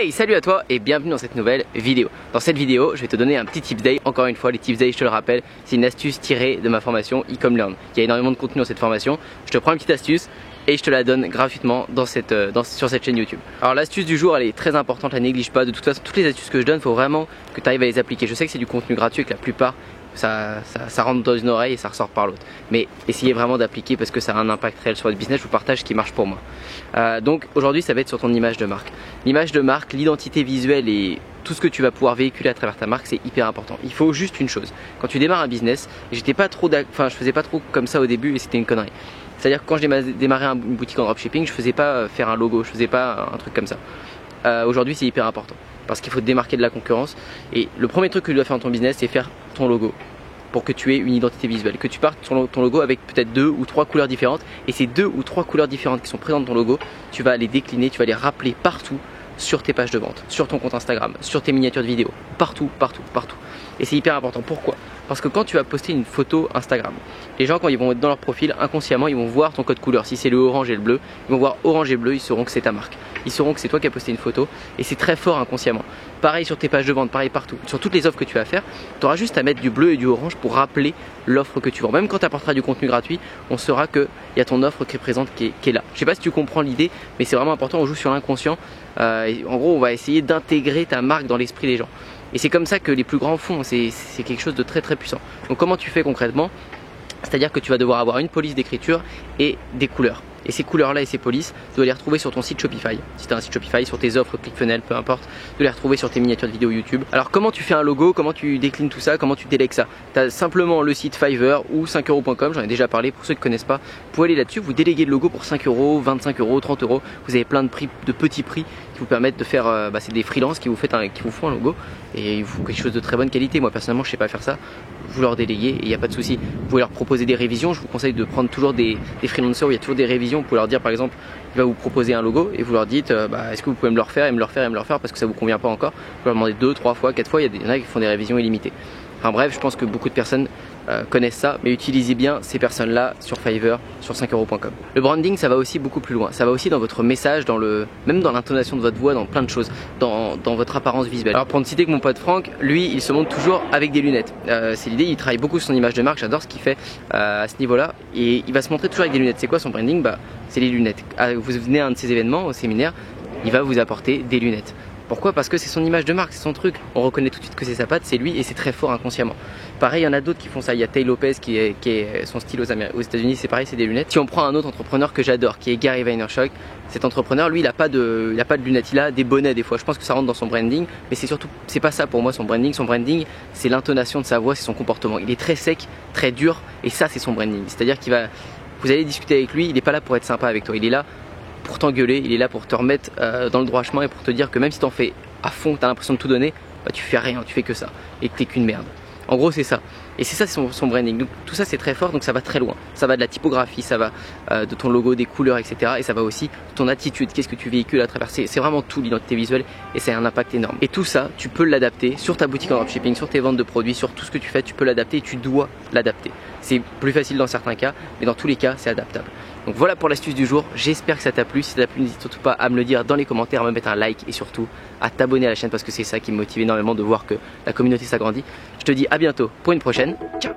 Hey, salut à toi et bienvenue dans cette nouvelle vidéo. Dans cette vidéo, je vais te donner un petit tips day. Encore une fois, les tips day, je te le rappelle, c'est une astuce tirée de ma formation e-com learn. Il y a énormément de contenu dans cette formation. Je te prends une petite astuce et je te la donne gratuitement sur cette chaîne YouTube. Alors l'astuce du jour, elle est très importante, la néglige pas. De toute façon, toutes les astuces que je donne, il faut vraiment que tu arrives à les appliquer. Je sais que c'est du contenu gratuit et que la plupart ça rentre dans une oreille et ça ressort par l'autre, mais essayez vraiment d'appliquer parce que ça a un impact réel sur votre business. Je vous partage ce qui marche pour moi. Donc aujourd'hui ça va être sur ton image de marque. L'image de marque, l'identité visuelle et tout ce que tu vas pouvoir véhiculer à travers ta marque, c'est hyper important. Il faut juste une chose. Quand tu démarres un business, je faisais pas trop comme ça au début et c'était une connerie. C'est-à-dire que quand j'ai démarré une boutique en dropshipping, je faisais pas faire un logo, je faisais pas un truc comme ça. Aujourd'hui c'est hyper important parce qu'il faut te démarquer de la concurrence et le premier truc que tu dois faire dans ton business, c'est faire ton logo pour que tu aies une identité visuelle, que tu partes sur ton logo avec peut-être 2 ou 3 couleurs différentes, et ces 2 ou 3 couleurs différentes qui sont présentes dans ton logo, tu vas les décliner, tu vas les rappeler partout sur tes pages de vente, sur ton compte Instagram, sur tes miniatures de vidéos, partout. Et c'est hyper important. Pourquoi? Parce que quand tu vas poster une photo Instagram, les gens quand ils vont être dans leur profil, inconsciemment ils vont voir ton code couleur. Si c'est le orange et le bleu, ils vont voir orange et bleu, ils sauront que c'est ta marque. Ils sauront que c'est toi qui as posté une photo et c'est très fort inconsciemment. Pareil sur tes pages de vente, pareil partout. Sur toutes les offres que tu vas faire, tu auras juste à mettre du bleu et du orange pour rappeler l'offre que tu vends. Même quand tu apporteras du contenu gratuit, on saura qu'il y a ton offre qui est présente, qui est là. Je sais pas si tu comprends l'idée, mais c'est vraiment important, on joue sur l'inconscient. En gros, on va essayer d'intégrer ta marque dans l'esprit des gens. Et c'est comme ça que les plus grands font, c'est quelque chose de très puissant. Donc comment tu fais concrètement? C'est-à-dire que tu vas devoir avoir une police d'écriture et des couleurs. Et ces couleurs-là et ces polices, tu dois les retrouver sur ton site Shopify. Si tu as un site Shopify, sur tes offres, ClickFunnels, peu importe, de les retrouver sur tes miniatures de vidéos YouTube. Alors comment tu fais un logo, comment tu déclines tout ça, comment tu délègues ça? Tu as simplement le site Fiverr ou 5euros.com, j'en ai déjà parlé, pour ceux qui ne connaissent pas, vous pouvez aller là-dessus, vous déléguez le logo pour 5 euros, 25 euros, 30 euros. Vous avez plein de petits prix qui vous permettent de faire, c'est des freelances qui vous font un logo et ils vous font quelque chose de très bonne qualité. Moi personnellement je sais pas faire ça, vous leur déléguez et il n'y a pas de souci. Vous pouvez leur proposer des révisions, je vous conseille de prendre toujours des freelancers où il y a toujours des révisions. Vous pouvez leur dire par exemple, il va vous proposer un logo et vous leur dites est-ce que vous pouvez me le refaire et me le refaire parce que ça vous convient pas encore. Vous leur demandez 2, 3 fois, 4 fois, il y en a qui font des révisions illimitées. Enfin bref, je pense que beaucoup de personnes connaissent ça, mais utilisez bien ces personnes-là sur Fiverr, sur 5euros.com. Le branding, ça va aussi beaucoup plus loin. Ça va aussi dans votre message, même dans l'intonation de votre voix, dans plein de choses, dans votre apparence visuelle. Alors pour ne citer que mon pote Franck, lui, il se montre toujours avec des lunettes. C'est l'idée, il travaille beaucoup sur son image de marque, j'adore ce qu'il fait à ce niveau-là, et il va se montrer toujours avec des lunettes. C'est quoi son branding? C'est les lunettes. Vous venez à un de ses événements, au séminaire, il va vous apporter des lunettes. Pourquoi? Parce que c'est son image de marque, c'est son truc. On reconnaît tout de suite que c'est sa patte, c'est lui et c'est très fort inconsciemment. Pareil, il y en a d'autres qui font ça. Il y a Tay Lopez qui est son style aux États-Unis, c'est pareil, c'est des lunettes. Si on prend un autre entrepreneur que j'adore, qui est Gary Vaynerchuk, cet entrepreneur, lui, il a pas de lunettes, il a des bonnets des fois. Je pense que ça rentre dans son branding, mais c'est pas ça pour moi son branding. Son branding, c'est l'intonation de sa voix, c'est son comportement. Il est très sec, très dur, et ça, c'est son branding. C'est-à-dire vous allez discuter avec lui, il n'est pas là pour être sympa avec toi, il est là pour t'engueuler, il est là pour te remettre dans le droit chemin et pour te dire que même si t'en fais à fond, t'as l'impression de tout donner, tu fais rien, tu fais que ça et que t'es qu'une merde. En gros c'est ça. Et c'est ça son branding. Donc tout ça c'est très fort, donc ça va très loin. Ça va de la typographie, ça va de ton logo, des couleurs, etc. Et ça va aussi de ton attitude, qu'est-ce que tu véhicules à travers. C'est vraiment tout l'identité visuelle et c'est un impact énorme. Et tout ça, tu peux l'adapter sur ta boutique en dropshipping, sur tes ventes de produits, sur tout ce que tu fais, tu peux l'adapter et tu dois l'adapter. C'est plus facile dans certains cas, mais dans tous les cas c'est adaptable. Donc voilà pour l'astuce du jour, j'espère que ça t'a plu. Si ça t'a plu, n'hésite surtout pas à me le dire dans les commentaires, à me mettre un like et surtout à t'abonner à la chaîne parce que c'est ça qui me motive énormément de voir que la communauté s'agrandit. Je te dis à bientôt pour une prochaine, ciao.